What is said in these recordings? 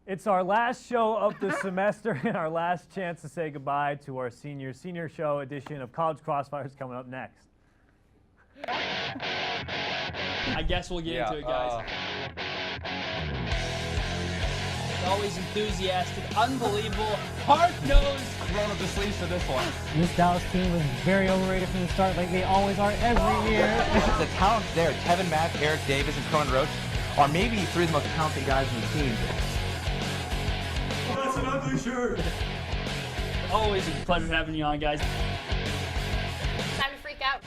It's our last show of the semester and our last chance to say goodbye to our senior show edition of College Crossfire is coming up next. I guess we'll get into it, guys. Always enthusiastic, unbelievable, hard-nosed. Roll up the sleeves for this one. This Dallas team was very overrated from the start, like they always are every year. The talent's there. Tevin Mack, Eric Davis, and Cohen Roach are maybe three of the most talented guys in the team. Oh, that's an ugly shirt. Always a pleasure having you on, guys. Time to freak out.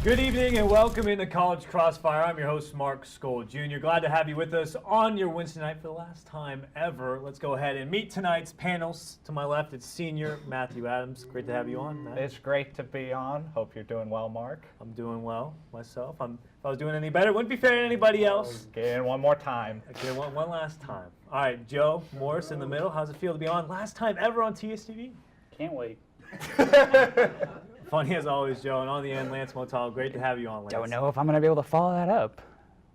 Good evening and welcome into College Crossfire. I'm your host, Mark Skol Jr. Glad to have you with us on your Wednesday night for the last time ever. Let's go ahead and meet tonight's panels. To my left, it's senior Matthew Adams. Great to have you on, Matt. It's great to be on. Hope you're doing well, Mark. I'm doing well myself. If I was doing any better, it wouldn't be fair to anybody else. Get in one more time. Okay, one last time. All right, Joe Morris in the middle. How's it feel to be on? Last time ever on TSTV? Can't wait. Funny as always, Joe. And on the end, Lance Motal. Great to have you on, Lance. Don't know if I'm going to be able to follow that up.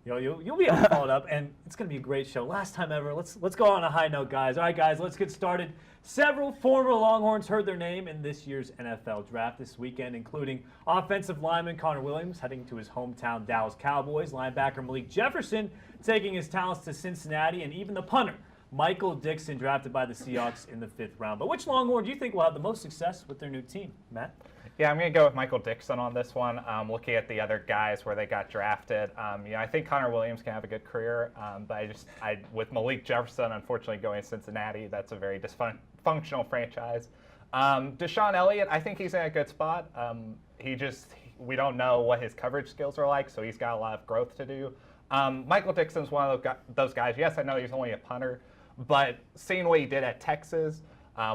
You'll be able to follow it up, and it's going to be a great show. Last time ever. Let's go on a high note, guys. All right, guys, let's get started. Several former Longhorns heard their name in this year's NFL draft this weekend, including offensive lineman Connor Williams heading to his hometown Dallas Cowboys, linebacker Malik Jefferson taking his talents to Cincinnati, and even the punter Michael Dickson drafted by the Seahawks in the 5th round. But which Longhorn do you think will have the most success with their new team, Matt? Yeah, I'm going to go with Michael Dickson on this one. Looking at the other guys where they got drafted, I think Connor Williams can have a good career, but with Malik Jefferson, unfortunately, going to Cincinnati, that's a very dysfunctional franchise. Deshaun Elliott, I think he's in a good spot. We don't know what his coverage skills are like, so he's got a lot of growth to do. Michael Dickson's one of those guys. Yes, I know he's only a punter, but seeing what he did at Texas,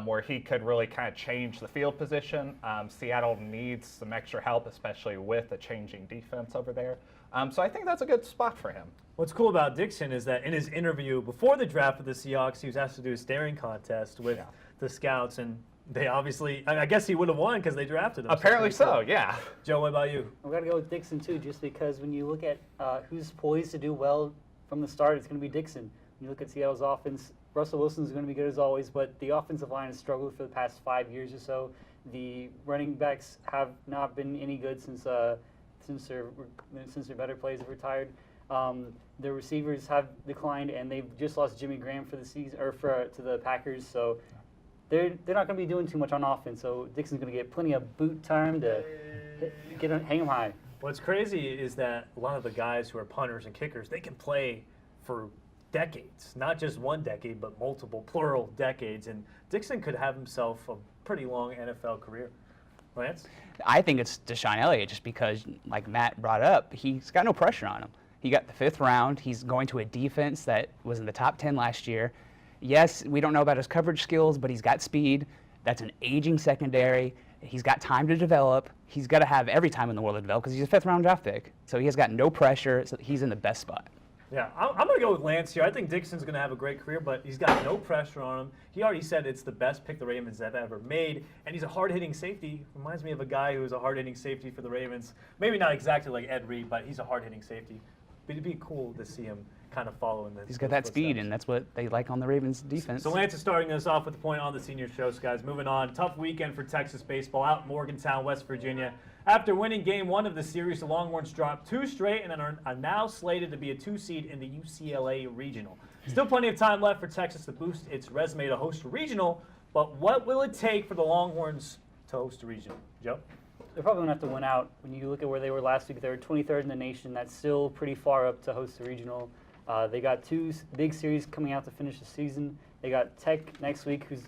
where he could really kind of change the field position. Seattle needs some extra help, especially with a changing defense over there. So I think that's a good spot for him. What's cool about Dickson is that in his interview before the draft with the Seahawks, he was asked to do a staring contest with the scouts, and they obviously, I guess he would have won because they drafted him. Apparently so, yeah. Joe, what about you? I'm going to go with Dickson, too, just because when you look at who's poised to do well from the start, it's going to be Dickson. When you look at Seattle's offense, Russell Wilson's going to be good as always, but the offensive line has struggled for the past 5 years or so. The running backs have not been any good since their better players have retired. The receivers have declined, and they've just lost Jimmy Graham for the season, or to the Packers. So they're not going to be doing too much on offense. So Dixon's going to get plenty of boot time to hang him high. What's crazy is that a lot of the guys who are punters and kickers, they can play for decades, not just one decade, but multiple, plural decades. And Dickson could have himself a pretty long NFL career. Lance? I think it's Deshaun Elliott just because, like Matt brought up, he's got no pressure on him. He got the 5th round. He's going to a defense that was in the top 10 last year. Yes, we don't know about his coverage skills, but he's got speed. That's an aging secondary. He's got time to develop. He's got to have every time in the world to develop because he's a 5th round draft pick. So he has got no pressure. So he's in the best spot. Yeah, I'm going to go with Lance here. I think Dickson's going to have a great career, but he's got no pressure on him. He already said it's the best pick the Ravens have ever made, and he's a hard-hitting safety. Reminds me of a guy who was a hard-hitting safety for the Ravens. Maybe not exactly like Ed Reed, but he's a hard-hitting safety. But it'd be cool to see him kind of follow in this. He's got that speed, and that's what they like on the Ravens defense. So Lance is starting us off with the point on the senior shows, guys. Moving on, tough weekend for Texas baseball out in Morgantown, West Virginia. After winning Game 1 of the series, the Longhorns dropped 2 straight and are now slated to be a 2 seed in the UCLA Regional. Still plenty of time left for Texas to boost its resume to host a regional, but what will it take for the Longhorns to host a regional? Joe? They're probably going to have to win out. When you look at where they were last week, they were 23rd in the nation. That's still pretty far up to host a regional. They got 2 big series coming out to finish the season. They got Tech next week, who's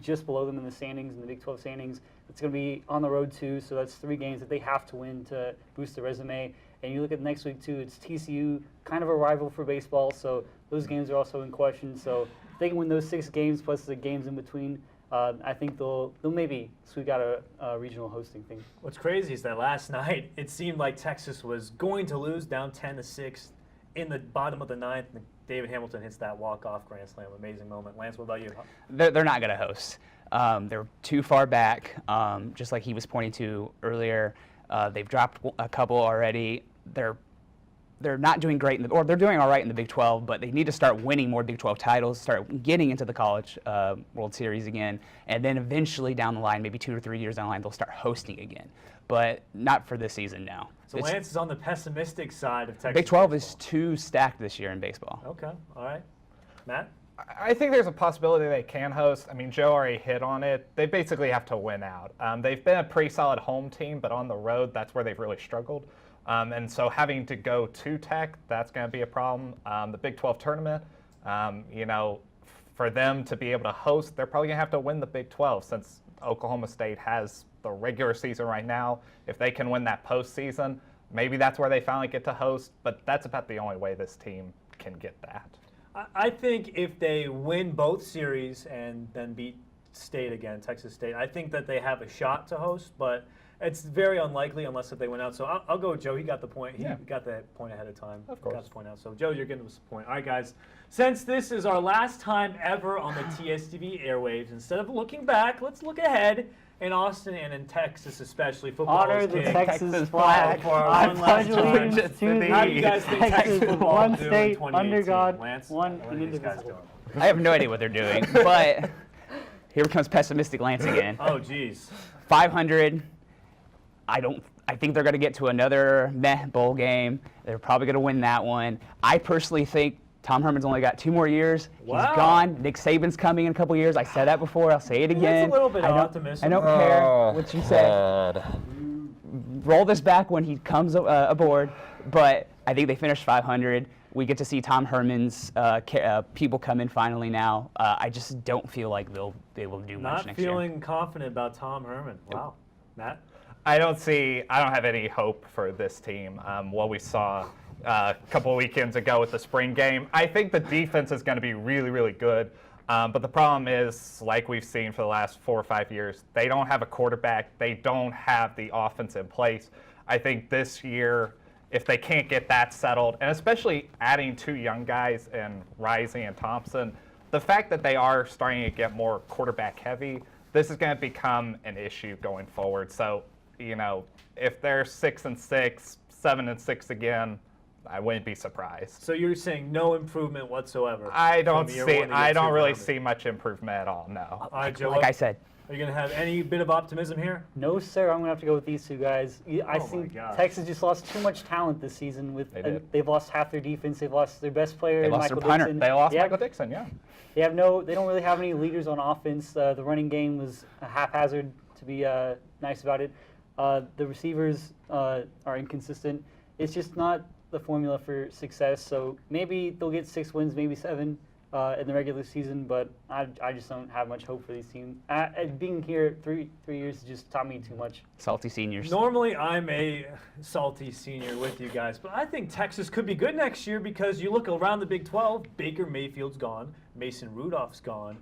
just below them in the standings, in the Big 12 standings. It's going to be on the road, too, so that's 3 games that they have to win to boost their resume. And you look at next week, too, it's TCU, kind of a rival for baseball, so those games are also in question. So if they can win those 6 games plus the games in between, I think they'll maybe squeak out a regional hosting thing. What's crazy is that last night it seemed like Texas was going to lose down 10-6 in the bottom of the 9th. David Hamilton hits that walk-off grand slam. Amazing moment. Lance, what about you? They're not going to host. They're too far back, just like he was pointing to earlier. They've dropped a couple already. They're they're not doing great or they're doing all right in the Big 12, but they need to start winning more Big 12 titles, start getting into the College World Series again, and then eventually down the line, maybe 2 or 3 years down the line, they'll start hosting again. But not for this season now. So Lance is on the pessimistic side of Texas. Big 12 baseball. is too stacked this year in baseball. Okay, all right. Matt? I think there's a possibility they can host. I mean, Joe already hit on it. They basically have to win out. They've been a pretty solid home team, but on the road, that's where they've really struggled. And so having to go to Tech, that's going to be a problem. The Big 12 tournament, for them to be able to host, they're probably going to have to win the Big 12 since Oklahoma State has the regular season right now. If they can win that postseason, maybe that's where they finally get to host, but that's about the only way this team can get that. I think if they win both series and then beat State again, Texas State, I think that they have a shot to host, but it's very unlikely unless if they win out. So I'll go with Joe. He got the point. He got the point ahead of time. Of course. Got the point out. So, Joe, you're getting us the point. All right, guys. Since this is our last time ever on the TSTV airwaves, instead of looking back, let's look ahead in Austin and in Texas especially. Football Honor is the king. Texas flag. For our I one last pledge time. allegiance to How do you guys think Texas Texas, football one will do in state, 2018? under God, Lance, one what are these guys indivisible. doing? I have no idea what they're doing, but here comes pessimistic Lance again. Oh, geez. 500. I think they're going to get to another meh bowl game. They're probably going to win that one. I personally think Tom Herman's only got 2 more years. Wow. He's gone. Nick Saban's coming in a couple years. I said that before. I'll say it again. That's a little bit I of don't- optimism. I don't care what you say. Roll this back when he comes aboard, but I think they finished 500. We get to see Tom Herman's people come in finally now. I just don't feel like they'll be able to do much Not next year. feeling confident about Tom Herman. Wow. Matt? I don't have any hope for this team. What we saw a couple of weekends ago with the spring game, I think the defense is going to be really, really good. But the problem is, like we've seen for the last 4 or 5 years, they don't have a quarterback. They don't have the offense in place. I think this year, if they can't get that settled, and especially adding 2 young guys in Rising and Thompson, the fact that they are starting to get more quarterback heavy, this is going to become an issue going forward. So, if they're 6-6, 7-6 again, I wouldn't be surprised. So you're saying no improvement whatsoever? I don't from year one to year I don't 2 really Herman. see much improvement at all. No. All right, Joe. Like I said, Are you going to have any bit of optimism here? No, sir. I'm going to have to go with these 2 guys. I Oh, my think gosh. Texas just lost too much talent this season. They did. They've lost half their defense. They've lost their best player, They lost Michael their punter. Dixon. They lost Yeah. Michael Dixon, yeah. They don't really have any leaders on offense. The running game was haphazard, to be nice about it. The receivers are inconsistent. It's just not the formula for success. So maybe they'll get 6 wins, maybe 7 in the regular season, but I just don't have much hope for these teams. Being here 3 years just taught me too much. salty seniors. Normally, I'm a salty senior with you guys, but I think Texas could be good next year because you look around the Big 12, Baker Mayfield's gone, Mason Rudolph's gone,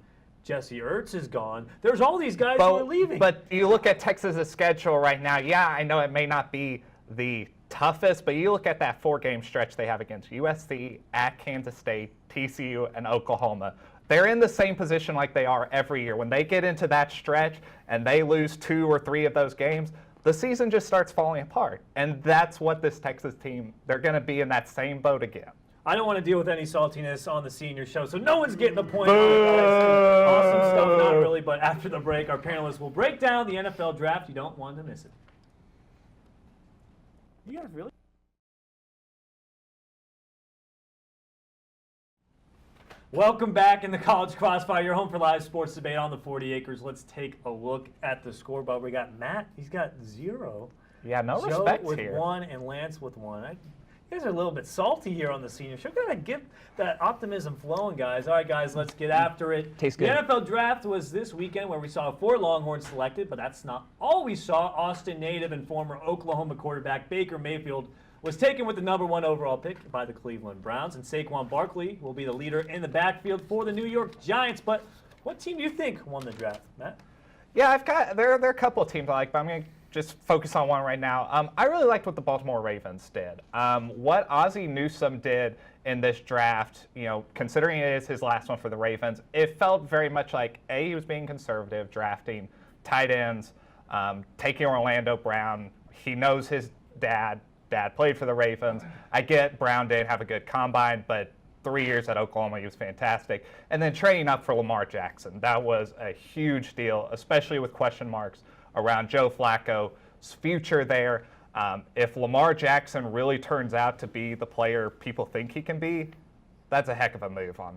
Jesse Ertz is gone. There's all these guys who are leaving. But you look at Texas's schedule right now. Yeah, I know it may not be the toughest, but you look at that 4-game stretch they have against USC, at Kansas State, TCU, and Oklahoma. They're in the same position like they are every year. When they get into that stretch and they lose 2 or 3 of those games, the season just starts falling apart. And that's what this Texas team, they're going to be in that same boat again. I don't want to deal with any saltiness on the senior show, so no one's getting the point. Awesome stuff, not really, but after the break, our panelists will break down the NFL draft. You don't want to miss it. You guys really? Welcome back in the College Crossfire, your home for live sports debate on the 40 acres. Let's take a look at the scoreboard. We got Matt, he's got 0. Yeah, no Joe respect with here. 1 and Lance with 1. You guys are a little bit salty here on the senior show. Gotta get that optimism flowing, guys. All right, guys, let's get after it. Tastes good. The NFL draft was this weekend where we saw 4 Longhorns selected, but that's not all we saw. Austin native and former Oklahoma quarterback Baker Mayfield was taken with the #1 overall pick by the Cleveland Browns, and Saquon Barkley will be the leader in the backfield for the New York Giants. But what team do you think won the draft, Matt? Yeah, there are a couple of teams I like, but I'm going to just focus on one right now. I really liked what the Baltimore Ravens did. What Ozzie Newsome did in this draft, considering it is his last one for the Ravens, it felt very much like, he was being conservative, drafting tight ends, taking Orlando Brown. He knows his dad dad played for the Ravens. I get Brown didn't have a good combine, but 3 years at Oklahoma, he was fantastic. And then trading up for Lamar Jackson, that was a huge deal, especially with question marks around Joe Flacco's future there. If Lamar Jackson really turns out to be the player people think he can be, that's a heck of a move on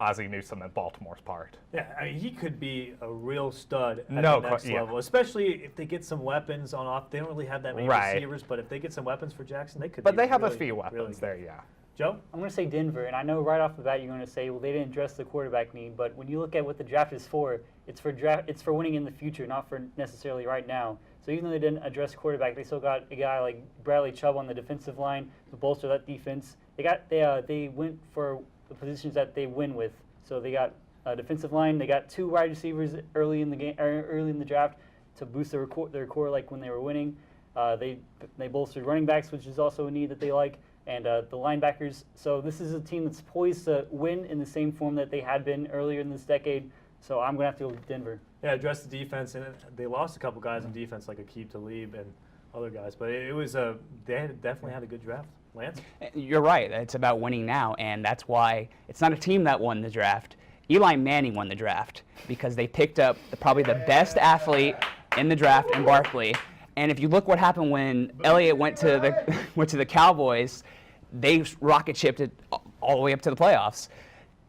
Ozzie Newsome and Baltimore's part. Yeah, I mean, he could be a real stud at No, the next yeah. level, especially if they get some weapons on off. They don't really have that many Right. receivers, but if they get some weapons for Jackson, they could. But be they have really, a few really weapons good. there, yeah. Joe? I'm going to say Denver, and I know right off the bat you're going to say, well, they didn't address the quarterback need. But when you look at what the draft is for, it's for winning in the future, not for necessarily right now. So even though they didn't address quarterback, they still got a guy like Bradley Chubb on the defensive line to bolster that defense. They went for the positions that they win with. So they got a defensive line. They got 2 wide receivers early in the draft to boost their core like when they were winning. They bolstered running backs, which is also a need that they like, and the linebackers. So this is a team that's poised to win in the same form that they had been earlier in this decade. So I'm going to have to go with Denver. Yeah, address the defense, and they lost a couple guys on defense like Aqib Talib and other guys, but it was they definitely had a good draft. Lance? You're right. It's about winning now, and that's why it's not a team that won the draft. Eli Manning won the draft because they picked up probably the best athlete in the draft in Barkley. And if you look what happened when Elliott went to the Cowboys, they rocket shipped it all the way up to the playoffs.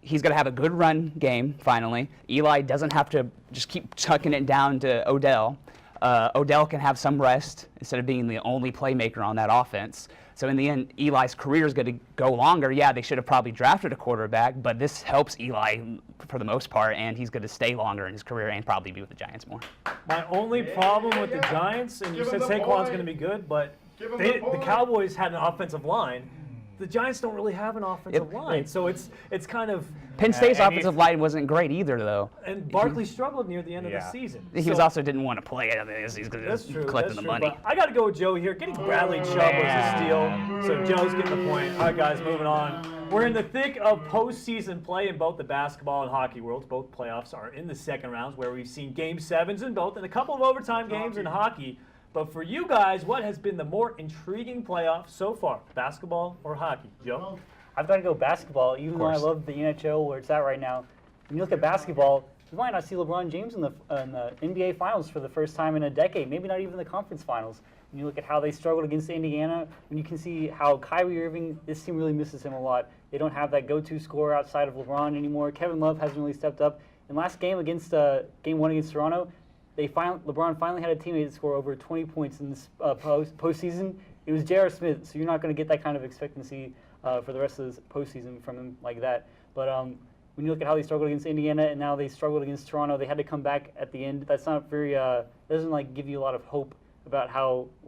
He's going to have a good run game finally. Eli doesn't have to just keep chucking it down to Odell. Odell can have some rest instead of being the only playmaker on that offense. So in the end, Eli's career is going to go longer. Yeah, they should have probably drafted a quarterback, but this helps Eli for the most part, and he's going to stay longer in his career and probably be with the Giants more. My only problem with the Giants, and you said Saquon's going to be good, but the Cowboys had an offensive line. The Giants don't really have an offensive line, so it's kind of. Penn State's offensive line wasn't great either, though. And Barkley struggled near the end of the season. He also didn't want to play. I mean, he's collecting the money. But I got to go with Joe here. Getting Bradley Chubb was a steal, so Joe's getting the point. All right, guys, moving on. We're in the thick of postseason play in both the basketball and hockey worlds. Both playoffs are in the second rounds, where we've seen Game 7s in both and a couple of overtime games in hockey. But for you guys, what has been the more intriguing playoff so far, basketball or hockey? Joe? I've got to go basketball, even though I love the NHL where it's at right now. When you look at basketball, you might not see LeBron James in the NBA Finals for the first time in a decade, maybe not even the conference finals. When you look at how they struggled against Indiana, when you can see how Kyrie Irving, this team really misses him a lot. They don't have that go-to scorer outside of LeBron anymore. Kevin Love hasn't really stepped up. In last game against Game 1 against Toronto, LeBron finally had a teammate score over 20 points in this postseason. It was J.R. Smith, so you're not going to get that kind of expectancy for the rest of this postseason from him like that. But when you look at how they struggled against Indiana and now they struggled against Toronto, they had to come back at the end. That's not very doesn't give you a lot of hope about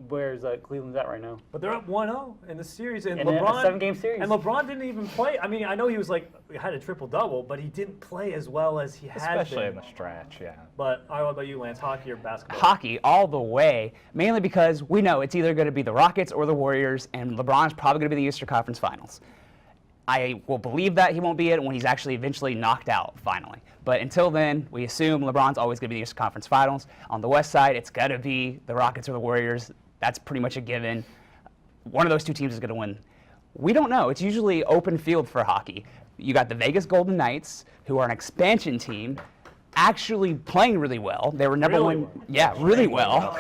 where's Cleveland's at right now. But they're up 1-0 in the series, and in LeBron, a 7-game series. And LeBron didn't even play. I mean, I know he had a triple-double, but he didn't play as well as he had been. Especially in the stretch, yeah. But all right, what about you, Lance? Hockey or basketball? Hockey all the way, mainly because we know it's either going to be the Rockets or the Warriors, and LeBron's probably going to be the Eastern Conference Finals. I will believe that he won't be it when he's actually eventually knocked out, finally. But until then, we assume LeBron's always going to be the Eastern Conference Finals. On the West side, it's got to be the Rockets or the Warriors. That's pretty much a given. One of those two teams is going to win. We don't know. It's usually open field for hockey. You got the Vegas Golden Knights, who are an expansion team, actually playing really well. They were number one. Yeah, really well.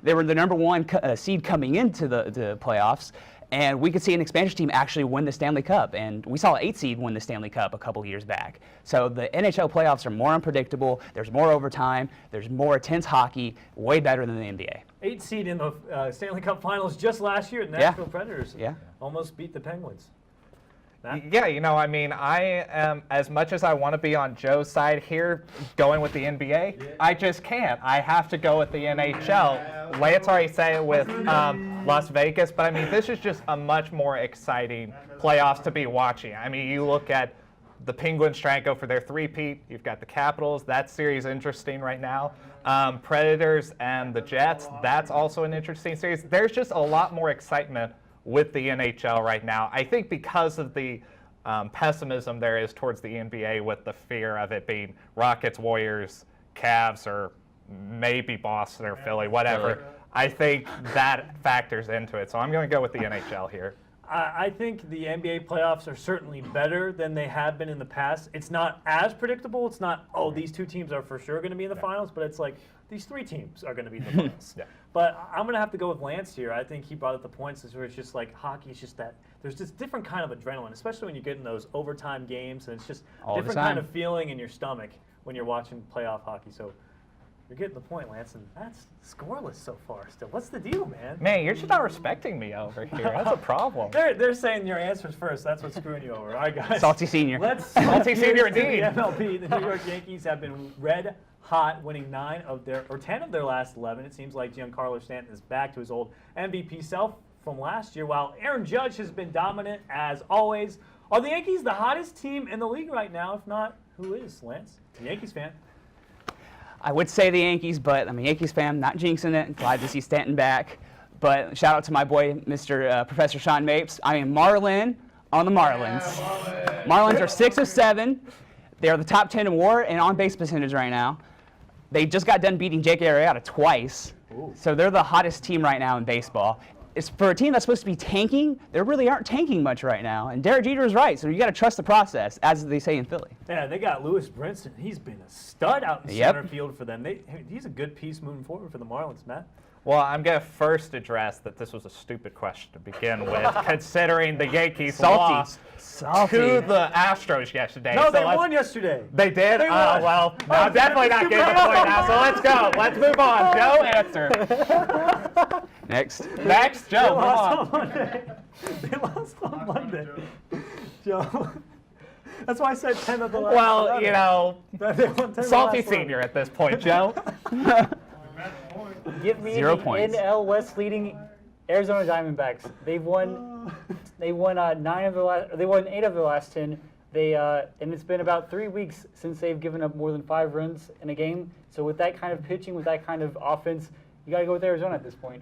They were the number one seed coming into the playoffs. And we could see an expansion team actually win the Stanley Cup. And we saw an 8 seed win the Stanley Cup a couple years back. So the NHL playoffs are more unpredictable. There's more overtime. There's more intense hockey, way better than the NBA. 8 seed in the Stanley Cup Finals just last year. The Nashville Predators almost beat the Penguins. Yeah, I mean, I am, as much as I want to be on Joe's side here, going with the NBA, I just can't. I have to go with the NHL. Lance already said it with Las Vegas, but I mean, this is just a much more exciting playoffs to be watching. I mean, you look at the Penguins trying to go for their three-peat. You've got the Capitals. That series is interesting right now. Predators and the Jets, that's also an interesting series. There's just a lot more excitement with the NHL right now. I think because of the pessimism there is towards the NBA with the fear of it being Rockets, Warriors, Cavs, or maybe Boston or Philly, whatever. I think that factors into it. So I'm going to go with the NHL here. I think the NBA playoffs are certainly better than they have been in the past. It's not as predictable. It's not, oh, these two teams are for sure going to be in the finals, but it's like these three teams are going to be in the finals. Yeah. But I'm going to have to go with Lance here. I think he brought up the points where it's just like hockey is just that there's this different kind of adrenaline, especially when you get in those overtime games, and it's just All the different kind time. of feeling in your stomach when you're watching playoff hockey. So you're getting the point, Lance, and that's scoreless so far still. What's the deal, man? Man, you're just not respecting me over here. That's a problem. They're saying your answers first. That's what's screwing you over. All right, guys. Salty senior. Let's Salty senior here's to indeed. the MLB. The New York Yankees have been red hot, winning 10 of their last 11. It seems like Giancarlo Stanton is back to his old MVP self from last year, while Aaron Judge has been dominant as always. Are the Yankees the hottest team in the league right now? If not, who is, Lance? The Yankees fan. I would say the Yankees, but I'm a Yankees fan, not jinxing it. Glad to see Stanton back. But shout out to my boy, Mr. Professor Sean Mapes. I am Marlin on the Marlins. Marlins are 6 of 7. They are the top 10 in WAR and on-base percentage right now. They just got done beating Jake Arrieta twice. Ooh. So they're the hottest team right now in baseball. It's for a team that's supposed to be tanking, they really aren't tanking much right now. And Derek Jeter is right, so you got to trust the process, as they say in Philly. Yeah, they got Lewis Brinson. He's been a stud out in Yep. center field for them. He's a good piece moving forward for the Marlins, Matt. Well, I'm going to first address that this was a stupid question to begin with, considering the Yankees lost to the Astros yesterday. No, So they let's- won yesterday. They did? They won. Well, no, I'm definitely not getting the point now, so let's go. Let's move on. Joe, answer. Next. Next, They Joe, move lost on. on Monday. They lost on Monday. Joe. That's why I said 10 of the last Well, 11. you know, They won 10 of the salty last 11. senior at this point, Joe. Give me 0 the points. NL West leading Arizona Diamondbacks. They won 8 of their last 10. And it's been about 3 weeks since they've given up more than 5 runs in a game. So with that kind of pitching, with that kind of offense, you got to go with Arizona at this point.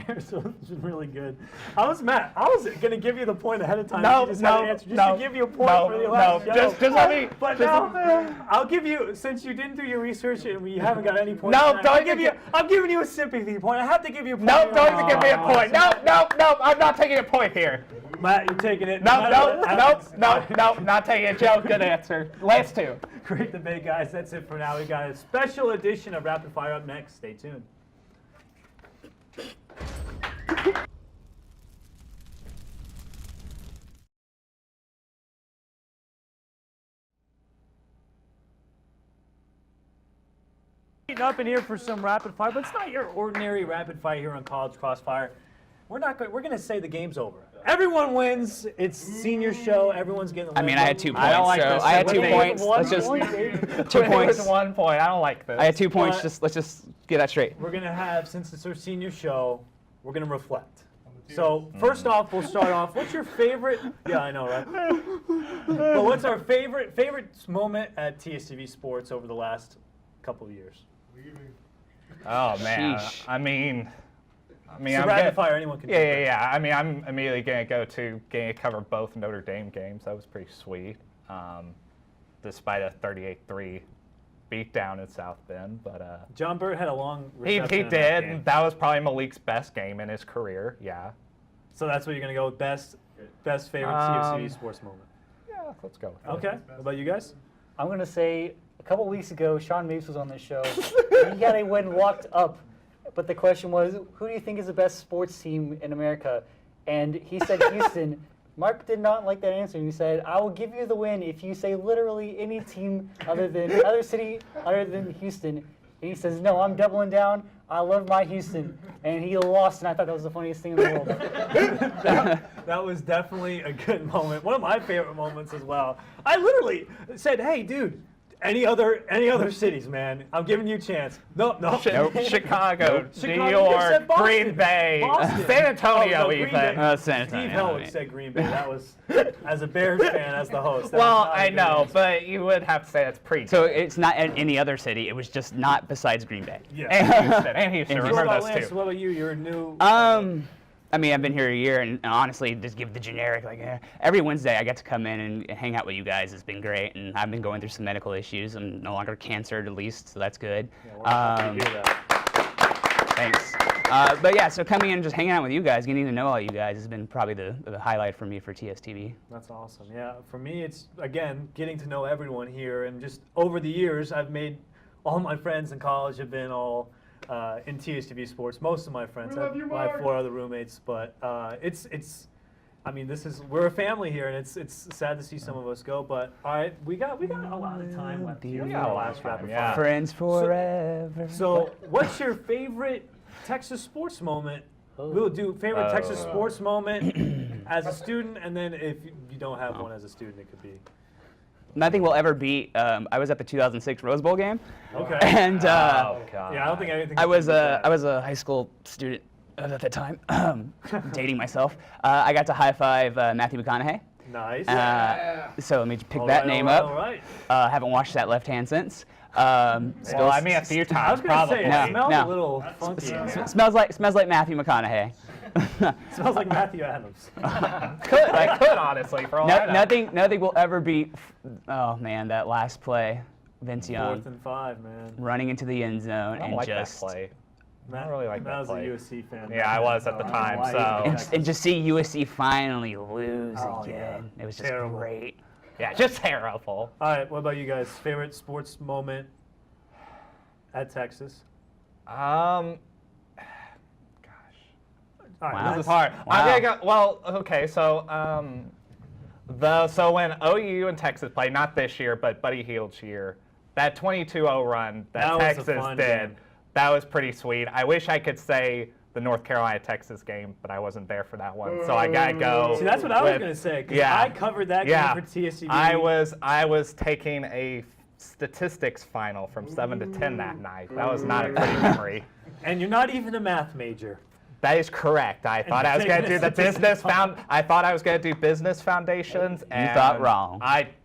Arizona's been really good. I was going to give you the point ahead of time. No, You just had to no, answer, just no, to give you a point no, for the last no, show. just let me- But just now, I'll give you, since you didn't do your research and we haven't got any points. No, tonight, don't I'll even give you. I'm giving you a sympathy point. I have to give you a point. No, don't even give me a point. No, I'm not taking a point here. Matt, you're taking it. No, not taking it. Joe, good answer. Last two. Great debate, guys. That's it for now. We got a special edition of Rapid Fire up next. Stay tuned. Up in here for some rapid fire, but it's not your ordinary rapid fire here on College Crossfire. We're going to say the game's over. Everyone wins. It's senior show. Everyone's getting. I mean, I had 2 points, I don't like so this. I had What 2 do you points. think? Let's just 2 points. It's 1 point. I don't like this. I had 2 points. But- Let's just get that straight. We're gonna have, since it's our senior show, we're gonna reflect. So first off, we'll start off. What's your favorite? Yeah, I know, right? But what's our favorite moment at TSTV Sports over the last couple of years? Oh man. Sheesh. I mean, So I'm rapid getting, fire, anyone can. yeah. I mean, I'm immediately gonna go to getting to cover both Notre Dame games. That was pretty sweet, despite a 38-3 beatdown in South Bend. But John Burt had a long. he reception in that did. game. That was probably Malik's best game in his career. Yeah. So that's what you're gonna go with best favorite TSTV Sports moment. Yeah. Let's go. With Okay. What about you guys? I'm going to say a couple weeks ago, Sean Mapes was on this show. He got a win locked up. But the question was, who do you think is the best sports team in America? And he said Houston. Mark did not like that answer. He said, I will give you the win if you say literally any team other than Houston. And he says, no, I'm doubling down. I love my Houston. And he lost, and I thought that was the funniest thing in the world. That was definitely a good moment. One of my favorite moments as well. I literally said, "Hey, dude, any other cities, man? I'm giving you a chance." Nope. Chicago, Chicago, New you York, said Boston. Green Bay, Boston. San Antonio, Oh, no, Green even. Bay. San Steve Antonio. Helwick said Green Bay. That was, as a Bears fan, as the host. that Well, was not a I good know, answer. but you would have to say it's pretty. So it's not in any other city. It was just not besides Green Bay. Yeah. And Houston. What Remember about those Lance? two. What about you? You're a new. I mean, I've been here a year, and honestly, just give the generic, every Wednesday I get to come in and hang out with you guys. It's been great, and I've been going through some medical issues. I'm no longer cancered, at least, so that's good. Yeah, we're happy to hear that. Thanks. But yeah, so coming in and just hanging out with you guys, getting to know all you guys has been probably the highlight for me for TSTV. That's awesome. Yeah, for me, it's, again, getting to know everyone here. And just over the years, I've made all my friends in college have been all in TSTV sports. Most of my friends, my 4 other roommates. But I mean, we're a family here, and it's sad to see some of us go. But all right, we got a lot of time left here. We got a last rapid fire. Friends forever. So, what's your favorite Texas sports moment? We'll do favorite Texas sports moment as a student, and then if you don't have one as a student, it could be. Nothing will ever beat. I was at the 2006 Rose Bowl game. Okay. And Oh, God. yeah, I don't think anything. I was a high school student at the time, dating myself. I got to high five Matthew McConaughey. Nice. So let me pick All that right, name all right, up. all right. Haven't washed that left hand since. Well, I mean, a few I was times, gonna probably. say it No, smells no. a little funky. in here. Smells like Matthew McConaughey. Smells like Matthew Adams. I could, honestly, for all I know. Nothing will ever beat. Oh man, that last play, Vince Young 4th and 5, man. running into the end zone I don't and like just that play. Matt, don't really like Matt that was play. a USC fan. Yeah, I was at the time, Why so- he- and just see USC finally lose Oh, again. yeah. It was just Terrible. great. Yeah, just terrible. All right, what about you guys? Favorite sports moment at Texas? All right, Wow. This is hard. Wow. I'm gonna go. Well, okay. So, so when OU and Texas played, not this year, but Buddy Hield's year, that 22-0 run That that was a Texas fun did, game. that was pretty sweet. I wish I could say the North Carolina-Texas game, but I wasn't there for that one, so I gotta go. See, that's what I was with- going to say, because yeah. I covered that Yeah. game for TSTV. I was taking a statistics final from 7 to 10 that night. That was not a pretty memory. And you're not even a math major. That is correct. I thought I was going to do the business I thought I was going to do business foundations. And thought wrong.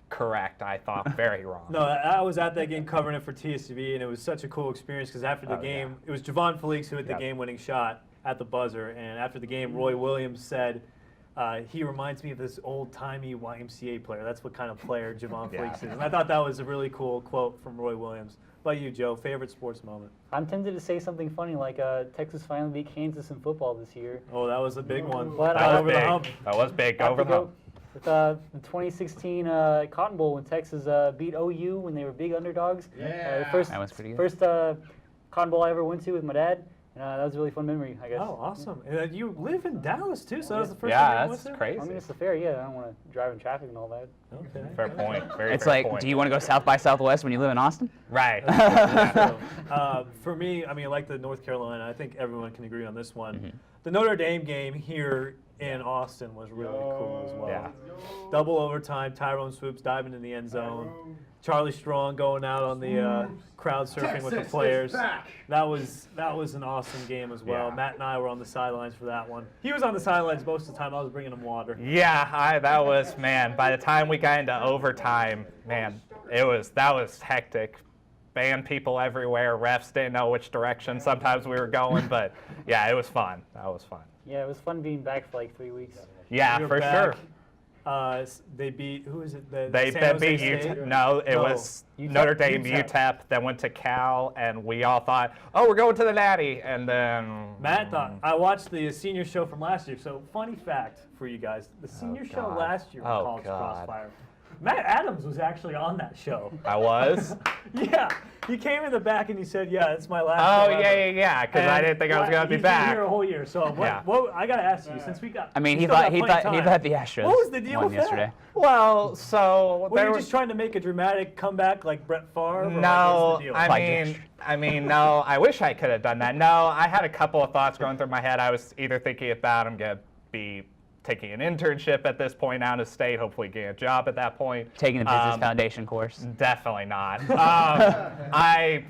Correct. I thought very wrong. No, I was at that game covering it for TSTV, and it was such a cool experience because after the game, it was Javon Felix who hit the game-winning shot at the buzzer, and after the game, Roy Williams said, he reminds me of this old-timey YMCA player. That's what kind of player Javon Felix is. And I thought that was a really cool quote from Roy Williams. What about you, Joe? Favorite sports moment? I'm tempted to say something funny like Texas finally beat Kansas in football this year. Oh, that was a big one. But Right I- over the hump. That was big. I have Over to the hump. go with the 2016 Cotton Bowl when Texas beat OU when they were big underdogs. The first, That was pretty good. First Cotton Bowl I ever went to with my dad. That was a really fun memory, I guess. Oh, awesome. And you live in Dallas, too, so that was the first time Yeah, you went that's to? I crazy. mean, it's the fair, yeah. I don't want to drive in traffic and all that. Okay. Fair point. Very It's fair like, point. do you want to go South by Southwest when you live in Austin? Right. For me, I mean, like the North Carolina, I think everyone can agree on this one. The Notre Dame game here in Austin was really cool as well. Yeah. Double overtime, Tyrone Swoops diving in the end zone. Charlie Strong going out on the crowd surfing with the players. That was an awesome game as well. Yeah. Matt and I were on the sidelines for that one. He was on the sidelines most of the time. I was bringing him water. Yeah, that was, man, by the time we got into overtime, man, that was hectic. Banned people everywhere. Refs didn't know which direction sometimes we were going, but yeah, it was fun. That was fun. Yeah, it was fun being back for like 3 weeks. Yeah, We were for back. sure. They beat, who is it? They San Jose beat State? UTEP. No, it was UTEP. Notre Dame, UTEP. UTEP, then went to Cal, and we all thought, oh, we're going to the Natty, and then Matt thought, I watched the senior show from last year. So, funny fact for you guys: the senior show God. last year was Oh, called God. Crossfire. Matt Adams was actually on that show. I was. Yeah, he came in the back and he said, "Yeah, it's my last." Oh, show yeah, ever." yeah, because I And didn't think I was going to be he's back. been here a whole year. So, Yeah. what I gotta ask you, since we got, I mean, we he still thought got he plenty thought of he time. thought the Astros What was the deal won with that? yesterday. Well, so Were you just trying to make a dramatic comeback like Brett Favre? or No, what's the deal? I mean, no. I wish I could have done that. No, I had a couple of thoughts going through my head. I was either thinking about I'm gonna be taking an internship at this point out of state, hopefully getting a job at that point. Taking the Business Foundation course. Definitely not. I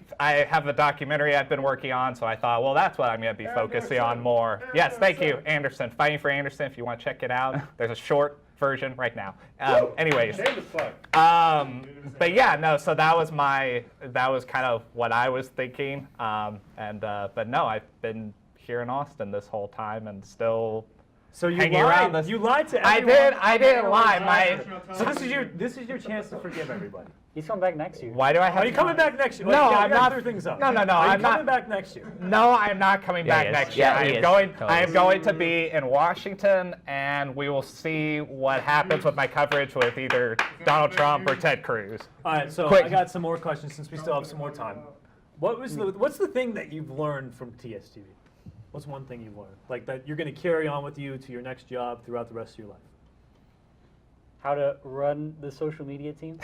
have a documentary I've been working on, so I thought, well, that's what I'm going to be focusing on more. Yes, thank you, Anderson. Fighting for Anderson. If you want to check it out, there's a short version right now. Anyways, but yeah, no. So that was kind of what I was thinking. But no, I've been here in Austin this whole time and still So you hanging around lied. this. You lied to I everyone. I didn't lie. So this is your chance to forgive everybody. He's coming back next year. Why do I have? Are you coming back next year? No, Yeah, we I'm gotta not. clear things up. No, Are you I'm coming not. back next year? No, I'm not coming Yeah, back he is. next year. Yeah, I he am is. going. Totally I am is. going to be in Washington, and we will see what happens with my coverage with either Donald Trump or Ted Cruz. All right, so Quick. I got some more questions since we still have some more time. What's the thing that you've learned from TSTV? What's one thing you've learned, like that you're going to carry on with you to your next job throughout the rest of your life? How to run the social media team?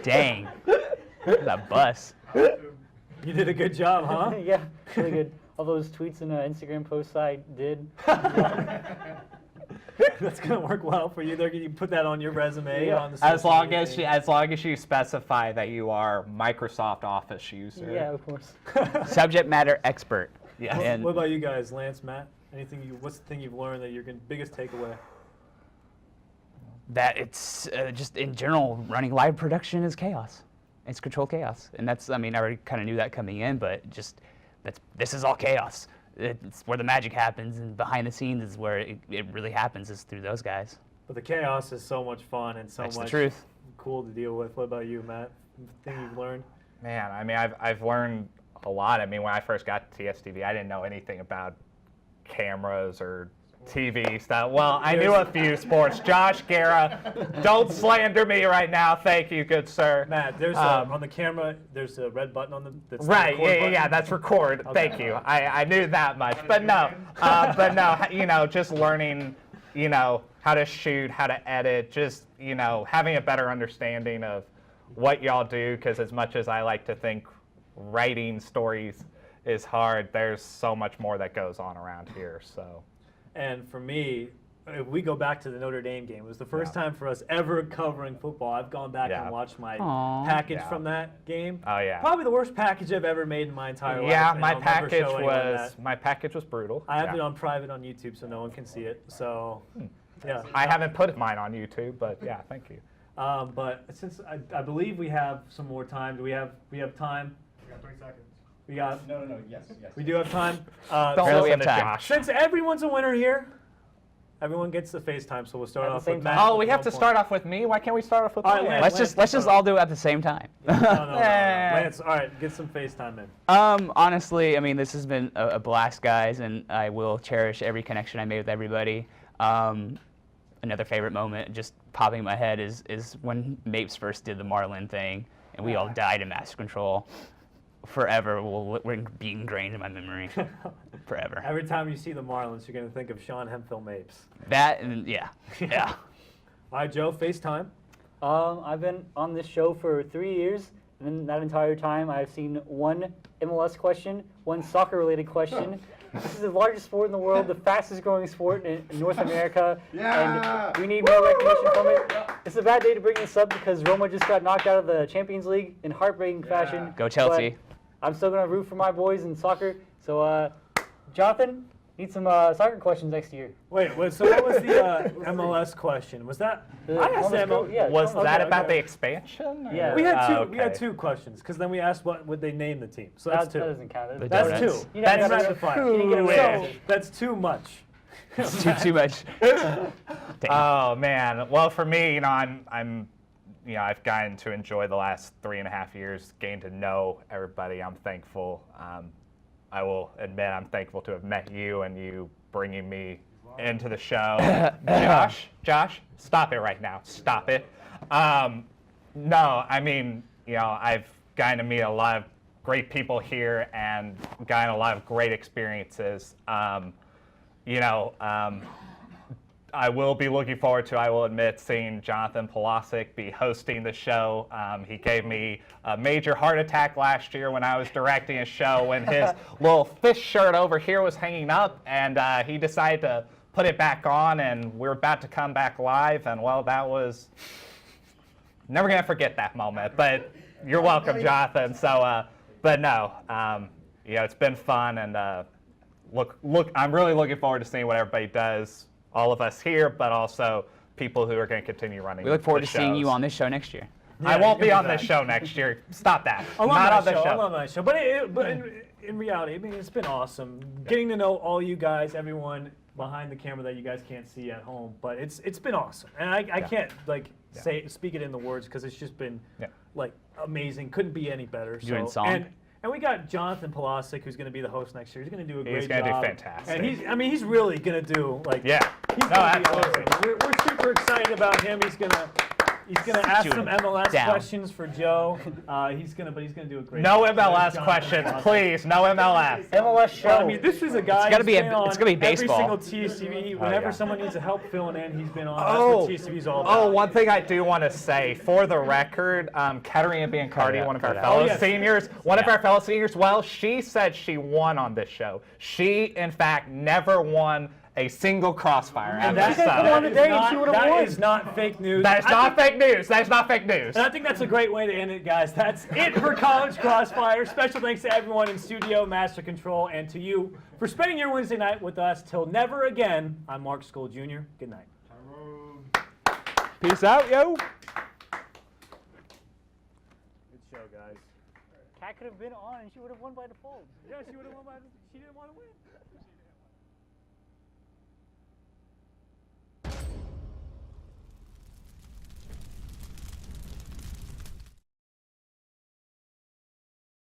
Dang. That bus. You did a good job, huh? Yeah, really good. All those tweets and Instagram posts I did. That's going to work well for you. They're going to put that on your resume. Yeah. On the As social long media as thing. you specify that you are Microsoft Office user. Yeah, of course. Subject matter expert. Yes. And What about you guys, Lance, Matt? What's the thing you've learned that your biggest takeaway? that it's just in general, running live production is chaos. It's controlled chaos. And that's, I mean, I already kind of knew that coming in, but just this is all chaos. It's where the magic happens, and behind the scenes is where it really happens, is through those guys. But the chaos is so much fun and so That's the much truth. cool to deal with. What about you, Matt? Thing you've learned? Man, I mean, I've learned a lot. I mean, when I first got to TSTV, I didn't know anything about cameras or TV stuff. Well, I knew a few sports. Josh Guerra, don't slander me right now. Thank you, good sir. Matt, there's on the camera, there's a red button on the that's the Right, record yeah, button. that's record. Okay. Thank you. I knew that much. But no, you know, just learning, you know, how to shoot, how to edit, just, you know, having a better understanding of what y'all do, because as much as I like to think writing stories is hard, there's so much more that goes on around here, so. And for me, if we go back to the Notre Dame game, it was the first time for us ever covering football. I've gone back and watched my package from that game. Oh yeah. Probably the worst package I've ever made in my entire life. Yeah, and my I'll never package show anyone was that. brutal. I have Yeah. it on private on YouTube so no one can see it. So, yeah. I haven't put mine on YouTube, but yeah, thank you. But since I believe we have some more time, do we have time? We got 3 seconds. We got. No, yes. We do have time. Don't Apparently we listen have to time. Josh. Since everyone's a winner here, everyone gets the FaceTime. So we'll start At the off same with time? Matt. Oh, we with have 1 to point. start off with me? Why can't we start off with All right, me? Lance. Let's just all do it at the same time. No. Lance, all right, get some FaceTime in. Honestly, I mean, this has been a blast, guys, and I will cherish every connection I made with everybody. Another favorite moment, just popping in my head, is when Mapes first did the Marlin thing, and we all died in master control. Forever will be ingrained in my memory. Forever. Every time you see the Marlins, you're going to think of Sean Hemphill Mapes. That and yeah. All right, Joe, FaceTime. I've been on this show for 3 years, and in that entire time, I've seen 1 MLS question, 1 soccer-related question. This is the largest sport in the world, the fastest-growing sport in North America, and we need more recognition from it. It's a bad day to bring this up because Roma just got knocked out of the Champions League in heartbreaking fashion. Go Chelsea. But I'm still going to root for my boys in soccer. So, Jonathan, need some soccer questions next year. Wait, so what was the MLS question? Was that? I asked MLS MLS. yeah, Was okay, that about okay. the expansion? or- Yeah. We had two. Oh, We had okay. 2 questions because then we asked what would they name the team. So that's That 2. doesn't count. But That's donuts. 2. You know, That's that's not you didn't get away So with it. that's too much. It's too much. Dang. Oh man. Well, for me, you know, I'm, you know, I've gotten to enjoy the last 3.5 years, gained to know everybody. I'm thankful. I will admit, I'm thankful to have met you and you bringing me into the show. Josh, stop it right now. Stop it. No, I mean, you know, I've gotten to meet a lot of great people here and gotten a lot of great experiences. You know, I will be looking forward to, I will admit, seeing Jonathan Polasic be hosting the show. He gave me a major heart attack last year when I was directing a show when his little fish shirt over here was hanging up, and he decided to put it back on, and we're about to come back live, and well, that was, never gonna forget that moment, but you're welcome, Jonathan. So, but no, you know, it's been fun, and look, I'm really looking forward to seeing what everybody does. All of us here, but also people who are going to continue running. We look forward the to seeing you shows. on this show next year. I won't be you'll on be this back. show next year. Stop that. Alumni Not on this show, show. alumni show. But in reality, I mean, it's been awesome getting to know all you guys, everyone. behind the camera that you guys can't see at home, but it's been awesome, and I can't speak it in the words because it's just been like amazing. Couldn't be any better. Doing song? And we got Jonathan Polasic, who's going to be the host next year. He's going to do a great job. He's going to do fantastic. And he's really going to do He's no, gonna be absolutely. awesome. We're super excited about him. He's gonna ask some MLS questions for Joe. But he's gonna do a great No job. MLS Jonathan questions, Polasic. please. No MLS. MLS show. Well, I mean, this is a guy. It's who's been on it's gonna be baseball. Every single TSTV. Whenever yeah. someone needs help filling in, he's been on. Oh, That's what TSTV's all about. one thing I do want to say, for the record, Katerina Biancardi, one of our fellow seniors, well, she said she won on this show. She, in fact, never won a single Crossfire And ever. that is not fake news. That is not fake news. That is not fake news. And I think that's a great way to end it, guys. That's it for College Crossfire. Special thanks to everyone in studio, Master Control, and to you for spending your Wednesday night with us. Till never again, I'm Mark Skol Jr. Good night. Peace out, yo. Good show, guys. Kat could have been on and she would have won by default. Yeah, she would have won, but she didn't want to win.